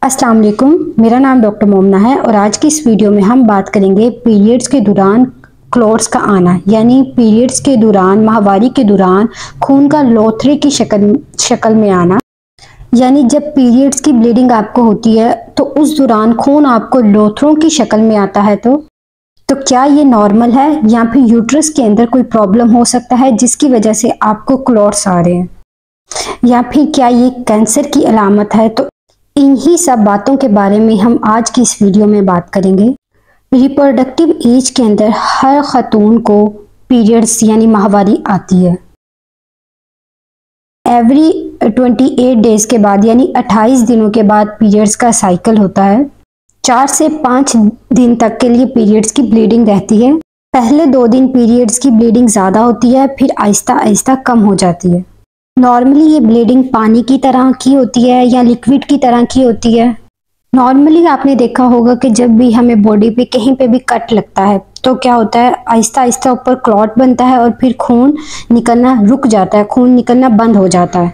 अस्सलाम वालेकुम, मेरा नाम डॉक्टर मोमना है और आज की इस वीडियो में हम बात करेंगे पीरियड्स के दौरान क्लॉट्स का आना, यानी पीरियड्स के दौरान, माहवारी के दौरान खून का लोथड़े की शक्ल में आना। यानी जब पीरियड्स की ब्लीडिंग आपको होती है तो उस दौरान खून आपको लोथड़ों की शक्ल में आता है। तो क्या ये नॉर्मल है या फिर यूट्रस के अंदर कोई प्रॉब्लम हो सकता है जिसकी वजह से आपको क्लॉट्स आ रहे हैं, या फिर क्या ये कैंसर की अलामत है? तो इन्हीं सब बातों के बारे में हम आज की इस वीडियो में बात करेंगे। रिप्रोडक्टिव एज के अंदर हर खातून को पीरियड्स यानी माहवारी आती है। एवरी 28 डेज के बाद यानी 28 दिनों के बाद पीरियड्स का साइकिल होता है। 4 से 5 दिन तक के लिए पीरियड्स की ब्लीडिंग रहती है। पहले 2 दिन पीरियड्स की ब्लीडिंग ज़्यादा होती है, फिर आहिस्ता आहिस्ता कम हो जाती है। नॉर्मली ये ब्लीडिंग पानी की तरह की होती है या लिक्विड की तरह की होती है। नॉर्मली आपने देखा होगा कि जब भी हमें बॉडी पे कहीं पे भी कट लगता है तो क्या होता है, आहिस्ता आहिस्ता ऊपर क्लॉट बनता है और फिर खून निकलना रुक जाता है, खून निकलना बंद हो जाता है।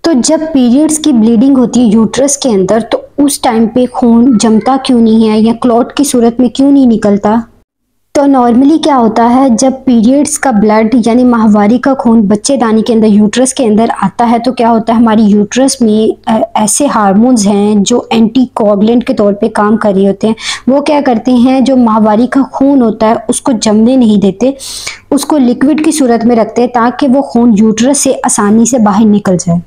तो जब पीरियड्स की ब्लीडिंग होती है यूट्रस के अंदर तो उस टाइम पे खून जमता क्यों नहीं है या क्लॉट की सूरत में क्यों नहीं निकलता? तो नॉर्मली क्या होता है, जब पीरियड्स का ब्लड यानी माहवारी का खून बच्चेदानी के अंदर, यूट्रस के अंदर आता है तो क्या होता है, हमारी यूट्रस में ऐसे हार्मोन्स हैं जो एंटी कोगुलेंट के तौर पे काम कर रहे होते हैं। वो क्या करते हैं, जो माहवारी का खून होता है उसको जमने नहीं देते, उसको लिक्विड की सूरत में रखते हैं ताकि वो खून यूट्रस से आसानी से बाहर निकल जाए।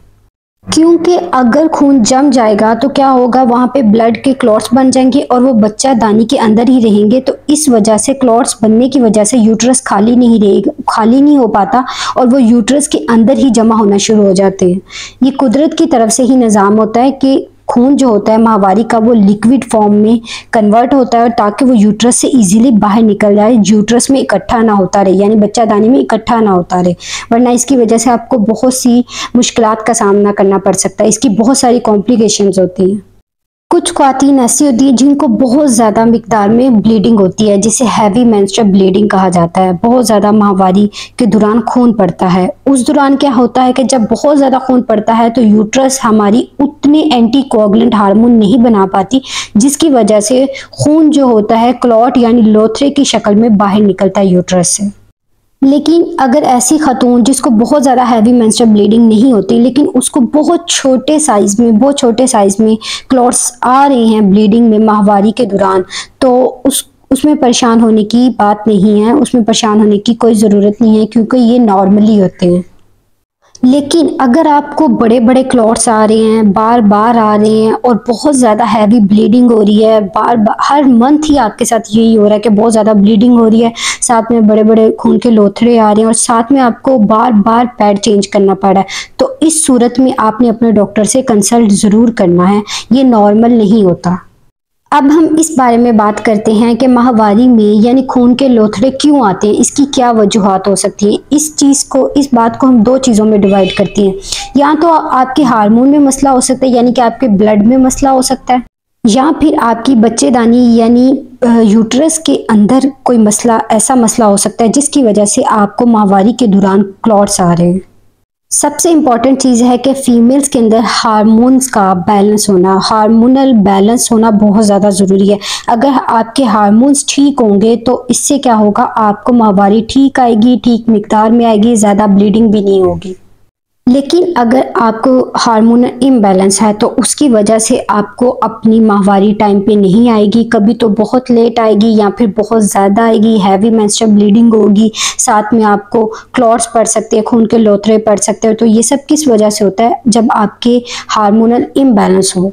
क्योंकि अगर खून जम जाएगा तो क्या होगा, वहाँ पे ब्लड के क्लॉट्स बन जाएंगे और वो बच्चा दानी के अंदर ही रहेंगे। तो इस वजह से क्लॉट्स बनने की वजह से यूट्रस खाली नहीं हो पाता और वो यूट्रस के अंदर ही जमा होना शुरू हो जाते हैं। ये कुदरत की तरफ से ही निज़ाम होता है कि खून जो होता है माहवारी का वो लिक्विड फॉर्म में कन्वर्ट होता है और ताकि वो यूट्रस से इजीली बाहर निकल जाए, यूट्रस में इकट्ठा ना होता रहे, यानी बच्चादानी में इकट्ठा ना होता रहे, वरना इसकी वजह से आपको बहुत सी मुश्किलात का सामना करना पड़ सकता है। इसकी बहुत सारी कॉम्प्लिकेशंस होती हैं। कुछ ख्वातीन ऐसी होती है जिनको बहुत ज़्यादा मिकदार में ब्लीडिंग होती है, जिसे हैवी मेंस्ट्रुअल ब्लीडिंग कहा जाता है। बहुत ज़्यादा माहवारी के दौरान खून पड़ता है। उस दौरान क्या होता है कि जब बहुत ज़्यादा खून पड़ता है तो यूट्रस हमारी उतने एंटी कोगुलेंट हार्मोन नहीं बना पाती, जिसकी वजह से खून जो होता है क्लॉट यानी लोथड़े की शक्ल में बाहर निकलता है यूट्रस से। लेकिन अगर ऐसी खातून जिसको बहुत ज़्यादा हैवी मेंस्ट्रुअल ब्लीडिंग नहीं होती लेकिन उसको बहुत छोटे साइज़ में क्लॉट्स आ रहे हैं ब्लीडिंग में माहवारी के दौरान, तो उसमें परेशान होने की बात नहीं है, उसमें परेशान होने की कोई ज़रूरत नहीं है क्योंकि ये नॉर्मली होते हैं। लेकिन अगर आपको बड़े बड़े क्लॉट्स आ रहे हैं, बार बार आ रहे हैं और बहुत ज़्यादा हैवी ब्लीडिंग हो रही है, बार बार हर मंथ ही आपके साथ यही हो रहा है कि बहुत ज़्यादा ब्लीडिंग हो रही है, साथ में बड़े बड़े खून के लोथड़े आ रहे हैं और साथ में आपको बार बार पैड चेंज करना पड़ रहा है, तो इस सूरत में आपने अपने डॉक्टर से कंसल्ट ज़रूर करना है। ये नॉर्मल नहीं होता। अब हम इस बारे में बात करते हैं कि माहवारी में यानी खून के लोथड़े क्यों आते हैं, इसकी क्या वजूहात हो सकती हैं। इस बात को हम 2 चीज़ों में डिवाइड करती हैं। या तो आपके हार्मोन में मसला हो सकता है, यानी कि आपके ब्लड में मसला हो सकता है, या फिर आपकी बच्चेदानी यानी यूट्रस के अंदर कोई ऐसा मसला हो सकता है जिसकी वजह से आपको माहवारी के दौरान क्लॉट्स आ रहे हैं। सबसे इम्पॉर्टेंट चीज़ है कि फीमेल्स के अंदर हार्मोन्स का बैलेंस होना, हार्मोनल बैलेंस होना बहुत ज़्यादा ज़रूरी है। अगर आपके हार्मोन्स ठीक होंगे तो इससे क्या होगा, आपको माहवारी ठीक आएगी, ठीक मिकदार में आएगी, ज़्यादा ब्लीडिंग भी नहीं होगी। लेकिन अगर आपको हार्मोनल इम्बैलेंस है तो उसकी वजह से आपको अपनी माहवारी टाइम पे नहीं आएगी, कभी तो बहुत लेट आएगी या फिर बहुत ज़्यादा आएगी, हैवी मेंस्ट्रुअल ब्लीडिंग होगी, साथ में आपको क्लॉट्स पड़ सकते हैं, खून के लोथड़े पड़ सकते हैं। तो ये सब किस वजह से होता है, जब आपके हार्मोनल इम्बैलेंस हो।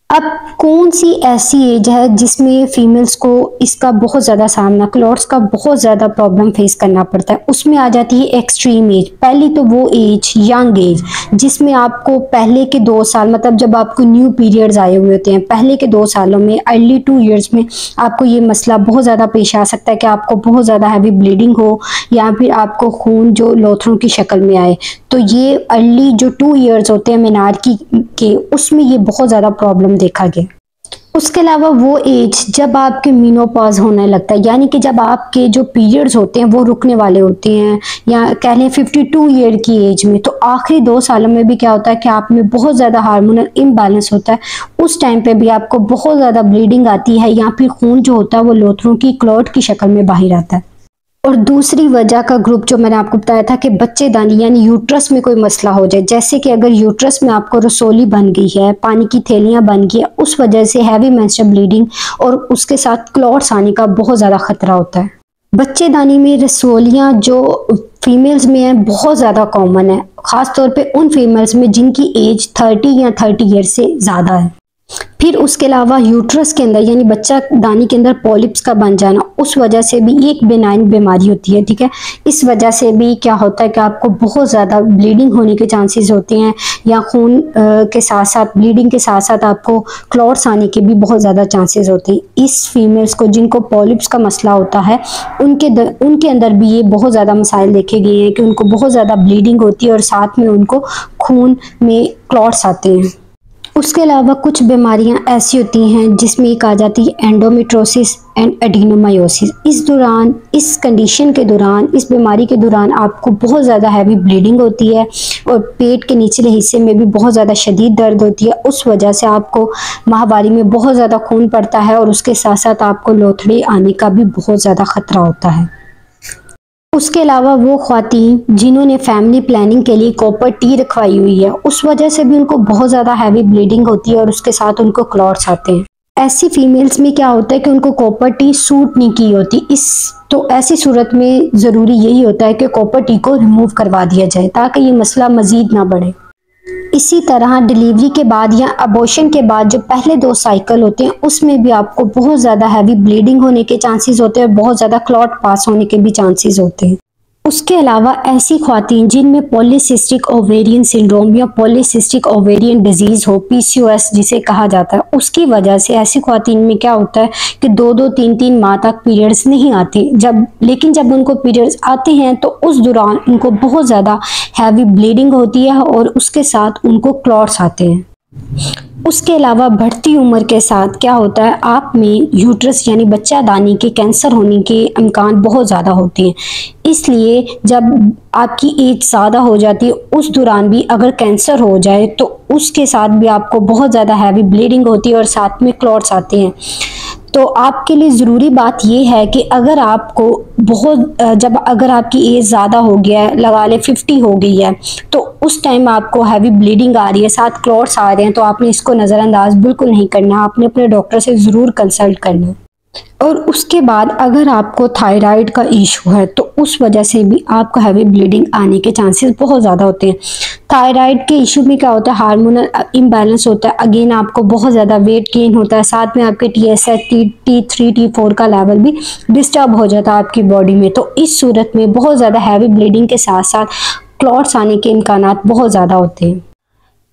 अब कौन सी ऐसी एज है जिसमें फीमेल्स को इसका बहुत ज़्यादा सामना, क्लॉट्स का बहुत ज़्यादा प्रॉब्लम फेस करना पड़ता है? उसमें आ जाती है एक्सट्रीम एज। पहली तो वो एज, यंग एज, जिसमें आपको पहले के 2 साल, मतलब जब आपको न्यू पीरियड्स आए हुए होते हैं, पहले के 2 सालों में, अर्ली 2 ईयर्स में आपको ये मसला बहुत ज़्यादा पेश आ सकता है कि आपको बहुत ज़्यादा हैवी ब्लीडिंग हो या फिर आपको खून जो लोथड़ों की शक्ल में आए। तो ये अर्ली जो 2 ईयर्स होते हैं मेनार्की के, उसमें ये बहुत ज़्यादा प्रॉब्लम देखा गया। उसके अलावा वो एज जब आपके मेनोपॉज होने लगता है, यानी कि जब आपके जो पीरियड्स होते हैं वो रुकने वाले होते हैं, या कह लें 52 ईयर की एज में, तो आखिरी 2 सालों में भी क्या होता है कि आप में बहुत ज़्यादा हार्मोनल इम्बैलेंस होता है। उस टाइम पे भी आपको बहुत ज़्यादा ब्लीडिंग आती है, या फिर खून जो होता है वो लोथड़ों की क्लॉट की शक्ल में बाहर आता है। और दूसरी वजह का ग्रुप जो मैंने आपको बताया था कि बच्चेदानी यानी यूट्रस में कोई मसला हो जाए, जैसे कि अगर यूट्रस में आपको रसोली बन गई है, पानी की थैलियां बन गई है, उस वजह से हैवी मेंस्ट्रुअल ब्लीडिंग और उसके साथ क्लॉट्स आने का बहुत ज़्यादा खतरा होता है। बच्चेदानी में रसोलियां जो फीमेल्स में है बहुत ज़्यादा कॉमन है, ख़ास तौर पे उन फीमेल्स में जिनकी एज 30 या 30 ईयर से ज़्यादा है। फिर उसके अलावा यूट्रस के अंदर यानी बच्चा दानी के अंदर पॉलिप्स का बन जाना, उस वजह से भी एक बेनाइन बीमारी होती है, ठीक है। इस वजह से भी क्या होता है कि आपको बहुत ज़्यादा ब्लीडिंग होने के चांसेस होते हैं, या खून के साथ साथ ब्लीडिंग के साथ साथ आपको क्लॉट्स आने के भी बहुत ज़्यादा चांसेस होते हैं। इस फीमेल्स को जिनको पॉलिप्स का मसला होता है उनके अंदर भी ये बहुत ज़्यादा मसाइल देखे गए हैं कि उनको बहुत ज़्यादा ब्लीडिंग होती है और साथ में उनको खून में क्लॉट्स आते हैं। उसके अलावा कुछ बीमारियां ऐसी होती हैं जिसमें एक आ जाती है एंडोमेट्रोसिस एंड एडिनोमायोसिस। इस कंडीशन के दौरान, इस बीमारी के दौरान आपको बहुत ज़्यादा हैवी ब्लीडिंग होती है और पेट के निचले हिस्से में भी बहुत ज़्यादा शदीद दर्द होती है। उस वजह से आपको माहवारी में बहुत ज़्यादा खून पड़ता है और उसके साथ साथ आपको लोथड़े आने का भी बहुत ज़्यादा खतरा होता है। उसके अलावा वो ख्वातीन जिन्होंने फैमिली प्लानिंग के लिए कॉपर टी रखवाई हुई है, उस वजह से भी उनको बहुत ज़्यादा हैवी ब्लीडिंग होती है और उसके साथ उनको क्लॉट्स आते हैं। ऐसी फीमेल्स में क्या होता है कि उनको कॉपर टी सूट नहीं की होती, तो ऐसी सूरत में ज़रूरी यही होता है कि कॉपर टी को रिमूव करवा दिया जाए ताकि ये मसला मज़ीद ना बढ़े। इसी तरह डिलीवरी के बाद या अबॉर्शन के बाद जो पहले 2 साइकिल होते हैं उसमें भी आपको बहुत ज़्यादा हैवी ब्लीडिंग होने के चांसेस होते हैं और बहुत ज़्यादा क्लॉट पास होने के भी चांसेस होते हैं। उसके अलावा ऐसी ख्वातीन जिनमें पॉलीसिस्टिक ओवेरियन सिंड्रोम या पॉलीसिस्टिक ओवेरियन डिजीज़ हो, पीसीओएस जिसे कहा जाता है, उसकी वजह से ऐसी ख्वातीन में क्या होता है कि 2-2, 3-3 माह तक पीरियड्स नहीं आते, लेकिन जब उनको पीरियड्स आते हैं तो उस दौरान उनको बहुत ज़्यादा हैवी ब्लीडिंग होती है और उसके साथ उनको क्लॉट्स आते हैं। उसके अलावा बढ़ती उम्र के साथ क्या होता है, आप में यूट्रस यानी बच्चादानी के कैंसर होने के इम्कान बहुत ज़्यादा होते हैं। इसलिए जब आपकी एज ज़्यादा हो जाती है उस दौरान भी अगर कैंसर हो जाए तो उसके साथ भी आपको बहुत ज़्यादा हैवी ब्लीडिंग होती है और साथ में क्लॉट्स आते हैं। तो आपके लिए ज़रूरी बात यह है कि अगर आपको अगर आपकी एज ज़्यादा हो गया है, लगा ले 50 हो गई है, तो उस टाइम आपको हैवी ब्लीडिंग आ रही है, साथ क्लॉट्स आ रहे हैं, तो आपने इसको नज़रअंदाज बिल्कुल नहीं करना, आपने अपने डॉक्टर से ज़रूर कंसल्ट करना है। और उसके बाद अगर आपको थायराइड का इशू है तो उस वजह से भी आपको हैवी ब्लीडिंग आने के चांसेस बहुत ज़्यादा होते हैं। थायराइड के इशू में क्या होता है, हार्मोनल इम्बैलेंस होता है, अगेन आपको बहुत ज़्यादा वेट गेन होता है, साथ में आपके TSH, T3, T4 का लेवल भी डिस्टर्ब हो जाता है आपकी बॉडी में। तो इस सूरत में बहुत ज़्यादा हैवी ब्लीडिंग के साथ साथ क्लॉट्स आने के इम्कानात बहुत ज़्यादा होते हैं।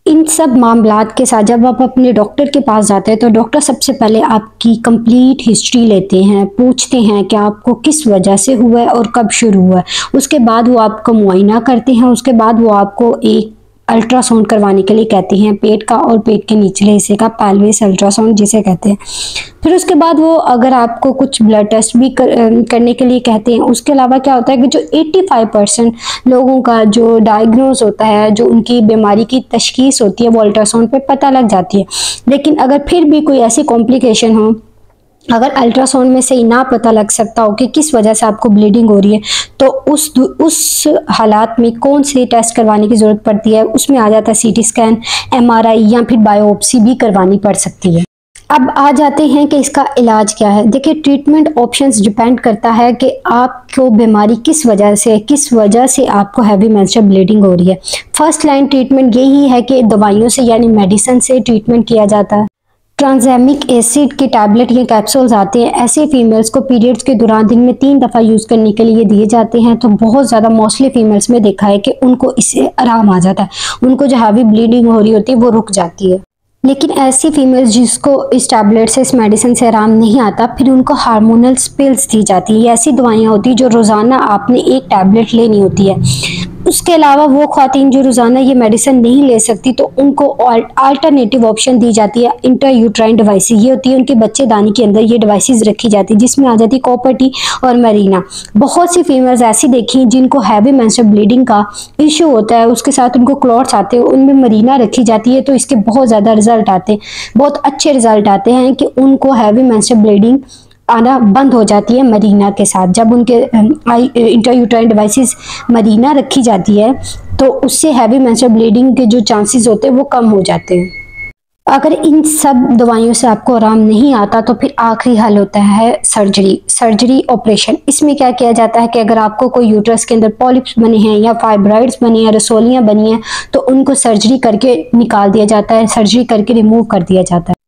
इन सब मामलात के साथ जब आप अपने डॉक्टर के पास जाते हैं तो डॉक्टर सबसे पहले आपकी कंप्लीट हिस्ट्री लेते हैं, पूछते हैं कि आपको किस वजह से हुआ है और कब शुरू हुआ है। उसके बाद वो आपका मुआयना करते हैं, उसके बाद वो आपको एक अल्ट्रासाउंड करवाने के लिए कहते हैं, पेट का और पेट के निचले हिस्से का पेल्विस अल्ट्रासाउंड जिसे कहते हैं। फिर उसके बाद वो अगर आपको कुछ ब्लड टेस्ट भी करने के लिए कहते हैं। उसके अलावा क्या होता है कि जो 85% लोगों का जो डायग्नोज होता है, जो उनकी बीमारी की तशखीस होती है, वो अल्ट्रासाउंड पे पता लग जाती है। लेकिन अगर फिर भी कोई ऐसी कॉम्प्लिकेशन हो, अगर अल्ट्रासाउंड में से ना पता लग सकता हो कि किस वजह से आपको ब्लीडिंग हो रही है, तो उस हालात में कौन से टेस्ट करवाने की ज़रूरत पड़ती है, उसमें आ जाता है CT स्कैन, MRI या फिर बायोप्सी भी करवानी पड़ सकती है। अब आ जाते हैं कि इसका इलाज क्या है। देखिए, ट्रीटमेंट ऑप्शंस डिपेंड करता है कि आपको बीमारी किस वजह से आपको हैवी मेंस्ट्रुअल ब्लीडिंग हो रही है। फर्स्ट लाइन ट्रीटमेंट यही है कि दवाइयों से यानी मेडिसिन से ट्रीटमेंट किया जाता है। ट्रांसैमिक एसिड के टैबलेट या कैप्सूल्स आते हैं, ऐसे फीमेल्स को पीरियड्स के दौरान दिन में 3 दफ़ा यूज़ करने के लिए दिए जाते हैं। तो बहुत ज़्यादा मोस्टली फीमेल्स में देखा है कि उनको इससे आराम आ जाता है, उनको जो हैवी ब्लीडिंग हो रही होती है वो रुक जाती है। लेकिन ऐसी फीमेल्स जिसको इस टैबलेट से, इस मेडिसिन से आराम नहीं आता, फिर उनको हार्मोनल पिल्स दी जाती है। ये ऐसी दवाइयाँ होती हैं जो रोज़ाना आपने एक टैबलेट लेनी होती है। उसके अलावा वो ख्वातीन जो रोज़ाना ये मेडिसिन नहीं ले सकती तो उनको अल्टरनेटिव ऑप्शन दी जाती है इंट्रायूट्राइन डिवाइसेस। ये होती है उनके बच्चेदानी के अंदर ये डिवाइसेस रखी जाती है जिसमें आ जाती है कॉपर टी और मरीना। बहुत सी फीमेल्स ऐसी देखी जिनको हैवी मेंस्ट्रुअल ब्लीडिंग का इशू होता है, उसके साथ उनको क्लॉट्स आते हैं, उनमें मरीना रखी जाती है तो इसके बहुत ज़्यादा रिजल्ट आते हैं, बहुत अच्छे रिजल्ट आते हैं कि उनको हैवी मेंस्ट्रुअल ब्लीडिंग आना बंद हो जाती है मरीना के साथ। जब उनके इंट्रायूट्राइन डिवाइसेस मरीना रखी जाती है तो उससे हैवी मेंस्ट्रुअल ब्लीडिंग के जो चांसेस होते हैं वो कम हो जाते हैं। अगर इन सब दवाइयों से आपको आराम नहीं आता तो फिर आखिरी हल होता है सर्जरी ऑपरेशन। इसमें क्या किया जाता है कि अगर आपको कोई यूट्रस के अंदर पॉलिप्स बने हैं या फाइब्रॉइड्स बनी हैं, रसोलियाँ बनी हैं तो उनको सर्जरी करके निकाल दिया जाता है, सर्जरी करके रिमूव कर दिया जाता है।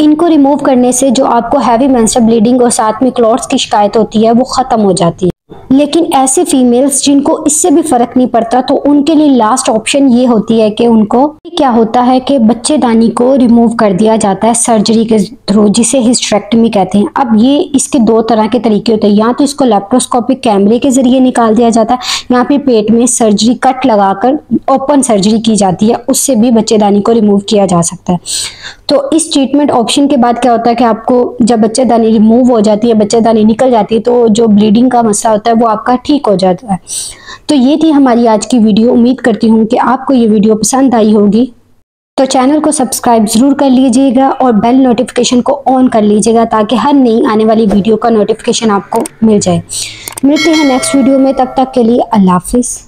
इनको रिमूव करने से जो आपको हैवी मेंस्ट्रुअल ब्लीडिंग और साथ में क्लॉट्स की शिकायत होती है वो ख़त्म हो जाती है। लेकिन ऐसे फीमेल्स जिनको इससे भी फर्क नहीं पड़ता तो उनके लिए लास्ट ऑप्शन ये होती है कि उनको क्या होता है कि बच्चेदानी को रिमूव कर दिया जाता है सर्जरी के थ्रू, जिसे हिस्टेरेक्टमी कहते हैं। अब ये इसके दो तरह के तरीके होते हैं, या तो इसको लैप्रोस्कोपिक कैमरे के जरिए निकाल दिया जाता है या फिर पेट में सर्जरी कट लगाकर ओपन सर्जरी की जाती है, उससे भी बच्चेदानी को रिमूव किया जा सकता है। तो इस ट्रीटमेंट ऑप्शन के बाद क्या होता है कि आपको जब बच्चेदानी रिमूव हो जाती है, बच्चेदानी निकल जाती है तो जो ब्लीडिंग का मसला होता है वो आपका ठीक हो जाता है। तो ये थी हमारी आज की वीडियो। उम्मीद करती हूँ कि आपको ये वीडियो पसंद आई होगी। तो चैनल को सब्सक्राइब ज़रूर कर लीजिएगा और बेल नोटिफिकेशन को ऑन कर लीजिएगा ताकि हर नई आने वाली वीडियो का नोटिफिकेशन आपको मिल जाए। मिलते हैं नेक्स्ट वीडियो में, तब तक के लिए अल्लाह हाफिज़।